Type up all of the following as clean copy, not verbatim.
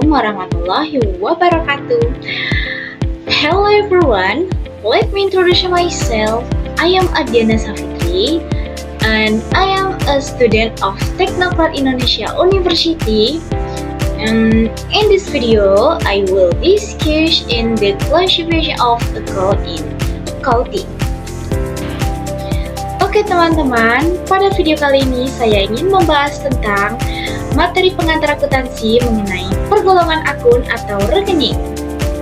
Assalamualaikum warahmatullahi wabarakatuh. Hello everyone, let me introduce myself. I am Adiana Safitri and I am a student of Teknokrat Indonesia University. And in this video, I will discuss in the classification of the code in accounting. Oke teman-teman, pada video kali ini saya ingin membahas tentang materi pengantar akuntansi mengenai pergolongan akun atau rekening.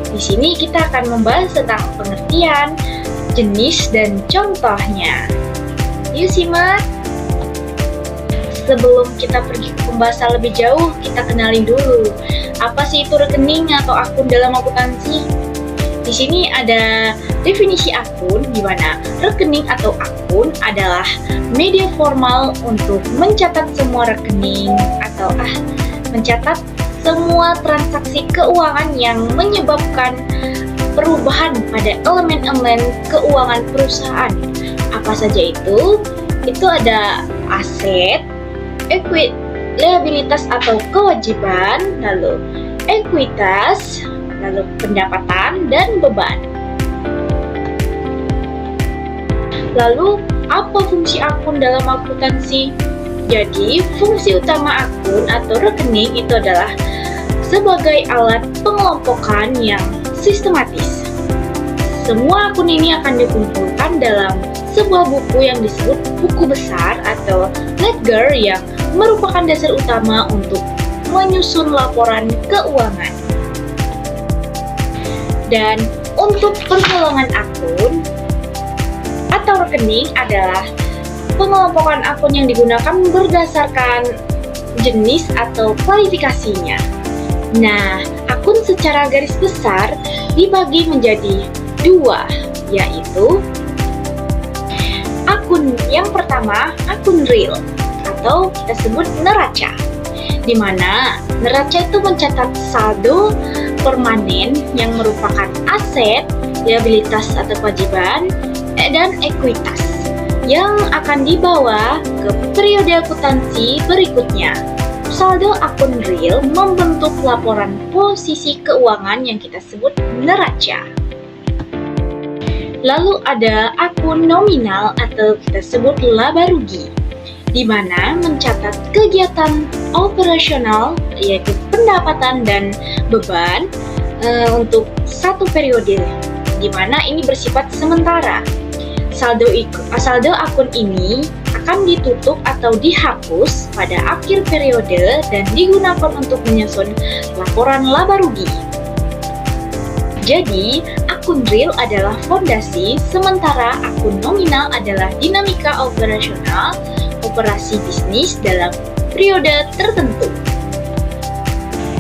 Di sini kita akan membahas tentang pengertian, jenis, dan contohnya. Yuk simak! Sebelum kita pergi ke pembahasan lebih jauh, kita kenalin dulu apa sih itu rekening atau akun dalam akuntansi. Di sini ada definisi akun, di mana rekening atau akun adalah media formal untuk mencatat semua rekening atau mencatat semua transaksi keuangan yang menyebabkan perubahan pada elemen-elemen keuangan perusahaan. Apa saja itu? Itu ada aset, liabilitas atau kewajiban, lalu ekuitas, lalu pendapatan dan beban. Lalu, apa fungsi akun dalam akuntansi? Jadi, fungsi utama akun atau rekening itu adalah sebagai alat pengelompokan yang sistematis. Semua akun ini akan dikumpulkan dalam sebuah buku yang disebut buku besar atau ledger yang merupakan dasar utama untuk menyusun laporan keuangan. Dan untuk pergolongan akun atau rekening adalah pengelompokan akun yang digunakan berdasarkan jenis atau kualifikasinya. Nah, akun secara garis besar dibagi menjadi dua, yaitu akun yang pertama, akun real atau kita sebut neraca, di mana neraca itu mencatat saldo permanen yang merupakan aset, liabilitas atau kewajiban, dan ekuitas yang akan dibawa ke periode akuntansi berikutnya. Saldo akun real membentuk laporan posisi keuangan yang kita sebut neraca. Lalu ada akun nominal atau kita sebut laba rugi, di mana mencatat kegiatan operasional yaitu pendapatan dan beban untuk satu periode, di mana ini bersifat sementara. Saldo akun ini akan ditutup atau dihapus pada akhir periode dan digunakan untuk menyusun laporan laba rugi. Jadi, akun real adalah fondasi, sementara akun nominal adalah dinamika operasional operasi bisnis dalam periode tertentu.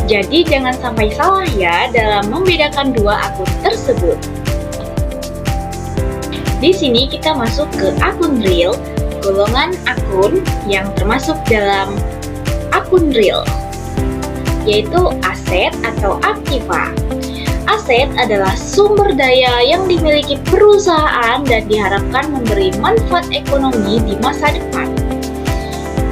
Jadi jangan sampai salah ya dalam membedakan dua akun tersebut. Di sini kita masuk ke akun real, golongan akun yang termasuk dalam akun real, yaitu aset atau aktiva. Aset adalah sumber daya yang dimiliki perusahaan dan diharapkan memberi manfaat ekonomi di masa depan,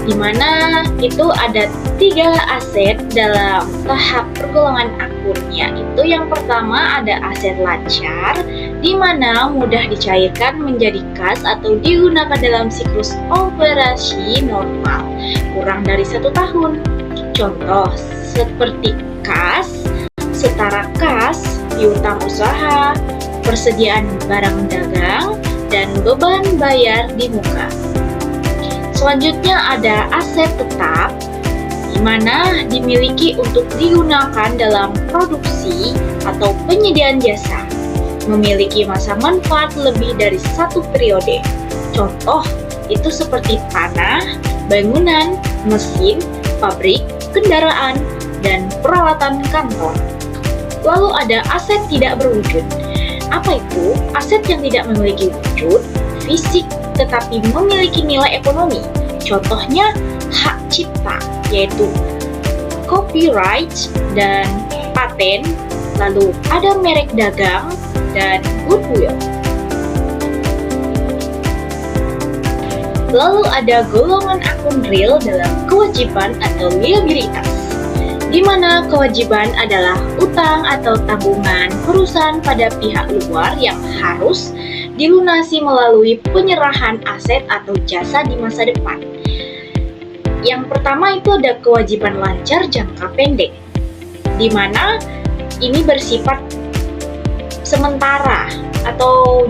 di mana itu ada 3 aset dalam tahap pergolongan akunnya. Itu yang pertama ada aset lancar, di mana mudah dicairkan menjadi kas atau digunakan dalam siklus operasi normal kurang dari 1 tahun. Contoh seperti kas, setara kas, piutang usaha, persediaan barang dagang, dan beban bayar di muka. Selanjutnya ada aset tetap, di mana dimiliki untuk digunakan dalam produksi atau penyediaan jasa, memiliki masa manfaat lebih dari 1 periode. Contoh itu seperti tanah, bangunan, mesin, pabrik, kendaraan, dan peralatan kantor. Lalu ada aset tidak berwujud. Apa itu? Aset yang tidak memiliki wujud fisik tetapi memiliki nilai ekonomi. Contohnya hak cipta, yaitu copyright dan paten, lalu ada merek dagang dan goodwill. Lalu ada golongan akun real dalam kewajiban atau liabilitas, di mana kewajiban adalah utang atau tabungan perusahaan pada pihak luar yang harus dilunasi melalui penyerahan aset atau jasa di masa depan. Yang pertama itu ada kewajiban lancar jangka pendek, di mana ini bersifat sementara atau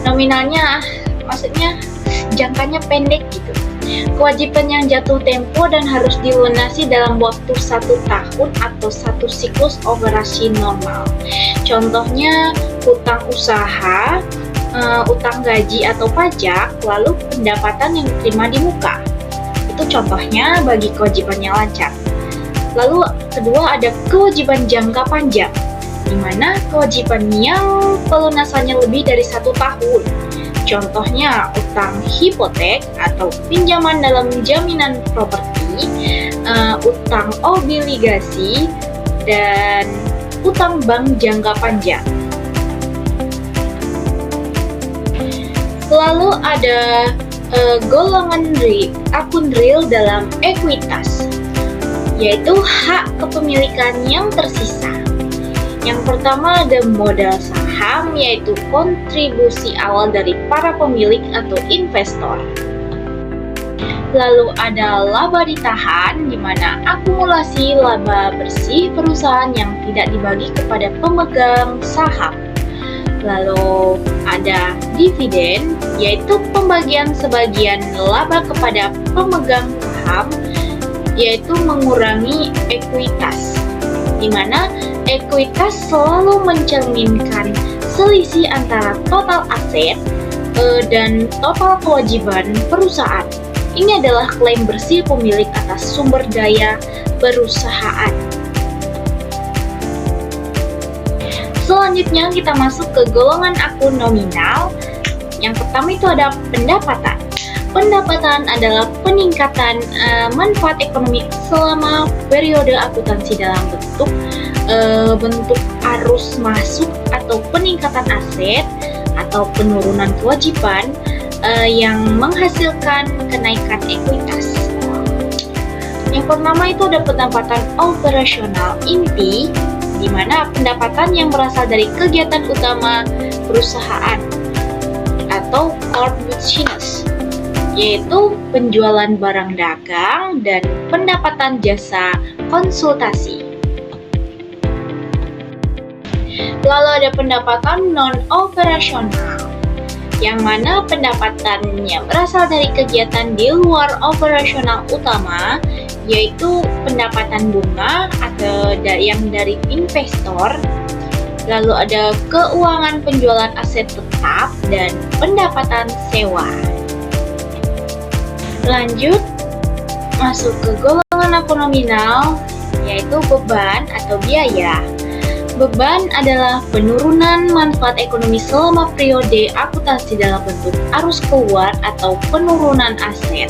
nominalnya, maksudnya jangkanya pendek gitu. Kewajiban yang jatuh tempo dan harus dilunasi dalam waktu 1 tahun atau 1 siklus operasi normal. Contohnya utang usaha, utang gaji atau pajak, lalu pendapatan yang diterima di muka. Itu contohnya bagi kewajiban yang lancar. Lalu kedua ada kewajiban jangka panjang, di mana kewajiban yang pelunasannya lebih dari 1 tahun. Contohnya utang hipotek atau pinjaman dalam jaminan properti, utang obligasi, dan utang bank jangka panjang. Lalu ada golongan akun real dalam ekuitas, yaitu hak kepemilikan yang tersisa. Yang pertama ada modal saham, yaitu kontribusi awal dari para pemilik atau investor. Lalu ada laba ditahan, di mana akumulasi laba bersih perusahaan yang tidak dibagi kepada pemegang saham. Lalu ada dividen, yaitu pembagian sebagian laba kepada pemegang saham, yaitu mengurangi ekuitas, di mana ekuitas selalu mencerminkan selisih antara total aset dan total kewajiban perusahaan. Ini adalah klaim bersih pemilik atas sumber daya perusahaan. Selanjutnya kita masuk ke golongan akun nominal. Yang pertama itu ada pendapatan. Pendapatan adalah peningkatan manfaat ekonomi selama periode akuntansi dalam bentuk arus masuk atau peningkatan aset atau penurunan kewajiban yang menghasilkan kenaikan ekuitas. Yang pertama itu ada pendapatan operasional inti, di mana pendapatan yang berasal dari kegiatan utama perusahaan atau core business, yaitu penjualan barang dagang dan pendapatan jasa konsultasi. Lalu ada pendapatan non-operasional, yang mana pendapatannya berasal dari kegiatan di luar operasional utama, yaitu pendapatan bunga atau yang dari investor. Lalu ada keuangan penjualan aset tetap dan pendapatan sewa. Lanjut masuk ke golongan akun nominal, yaitu beban atau biaya. Beban adalah penurunan manfaat ekonomi selama periode akuntansi dalam bentuk arus keluar atau penurunan aset,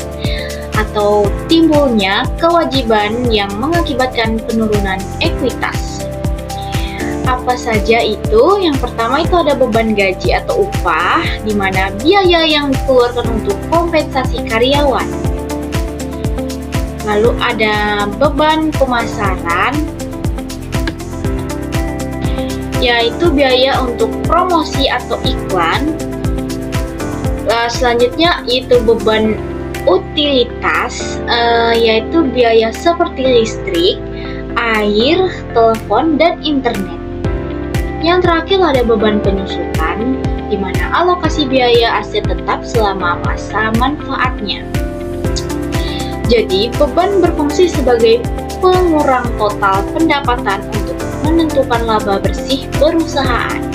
atau timbulnya kewajiban yang mengakibatkan penurunan ekuitas. Apa saja itu? Yang pertama itu ada beban gaji atau upah, di mana biaya yang dikeluarkan untuk kompensasi karyawan. Lalu ada beban pemasaran, yaitu biaya untuk promosi atau iklan. Selanjutnya itu beban utilitas, yaitu biaya seperti listrik, air, telepon, dan internet. Yang terakhir ada beban penyusutan, di mana alokasi biaya aset tetap selama masa manfaatnya. Jadi, beban berfungsi sebagai pengurang total pendapatan untuk menentukan laba bersih perusahaan.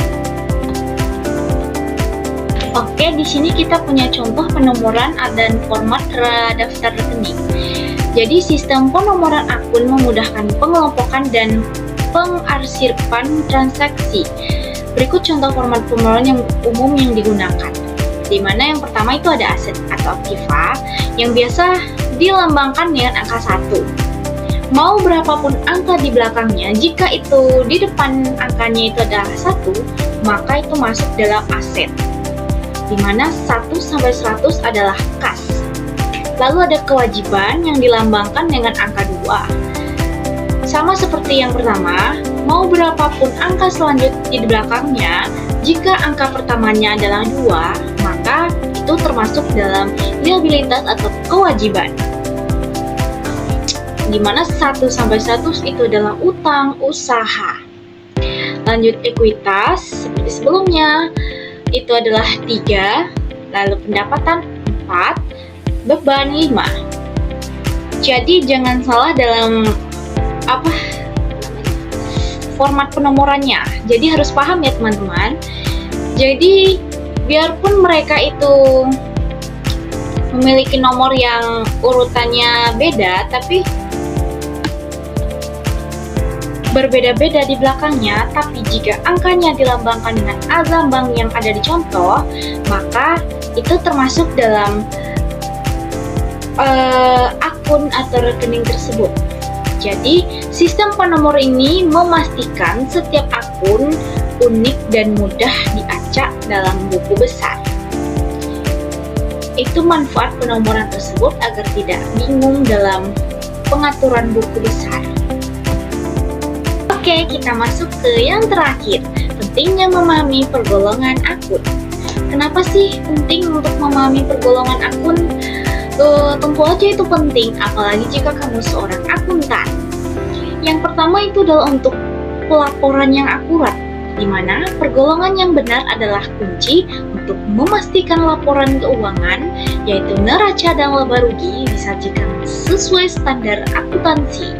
Oke, di sini kita punya contoh penomoran dan format daftar rekening. Jadi, sistem penomoran akun memudahkan pengelompokan dan pengarsipan transaksi. Berikut contoh format penomoran yang umum yang digunakan. Di mana yang pertama itu ada aset atau aktiva yang biasa dilambangkan dengan angka 1. Mau berapapun angka di belakangnya, jika itu di depan angkanya itu adalah 1, maka itu masuk dalam aset. Di mana 1 sampai 100 adalah kas. Lalu ada kewajiban yang dilambangkan dengan angka 2. Sama seperti yang pertama, mau berapapun angka selanjutnya di belakangnya, jika angka pertamanya adalah 2, maka itu termasuk dalam liabilitas atau kewajiban. Di mana 1 sampai 100 itu adalah utang usaha. Lanjut ekuitas, seperti sebelumnya, itu adalah 3, lalu pendapatan 4, beban 5. Jadi jangan salah dalam format penomorannya. Jadi harus paham ya teman-teman. Jadi biarpun mereka itu memiliki nomor yang urutannya beda, tapi berbeda-beda di belakangnya, tapi jika angkanya dilambangkan dengan lambang yang ada di contoh, maka itu termasuk dalam akun atau rekening tersebut. Jadi, sistem penomor ini memastikan setiap akun unik dan mudah diacak dalam buku besar. Itu manfaat penomoran tersebut agar tidak bingung dalam pengaturan buku besar. Oke, kita masuk ke yang terakhir, pentingnya memahami pergolongan akun. Kenapa sih penting untuk memahami pergolongan akun? Tentu aja itu penting, apalagi jika kamu seorang akuntan. Yang pertama itu adalah untuk pelaporan yang akurat, di mana pergolongan yang benar adalah kunci untuk memastikan laporan keuangan, yaitu neraca dan laba rugi disajikan sesuai standar akuntansi.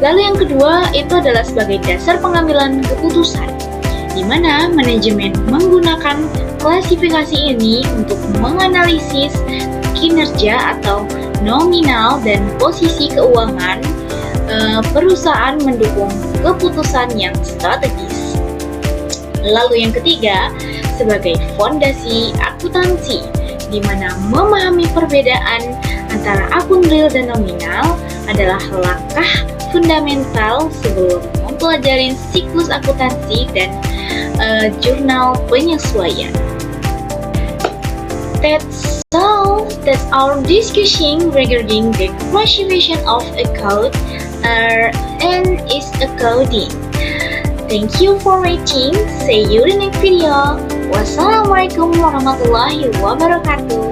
Lalu yang kedua itu adalah sebagai dasar pengambilan keputusan, di mana manajemen menggunakan klasifikasi ini untuk menganalisis kinerja atau nominal dan posisi keuangan perusahaan mendukung keputusan yang strategis. Lalu yang ketiga, sebagai fondasi akuntansi, di mana memahami perbedaan antara akun real dan nominal adalah langkah fundamental sebelum mempelajari siklus akuntansi dan jurnal penyesuaian. That's our discussion regarding the classification of a code and its coding. Thank you for watching. See you in the next video. Wassalamualaikum warahmatullahi wabarakatuh.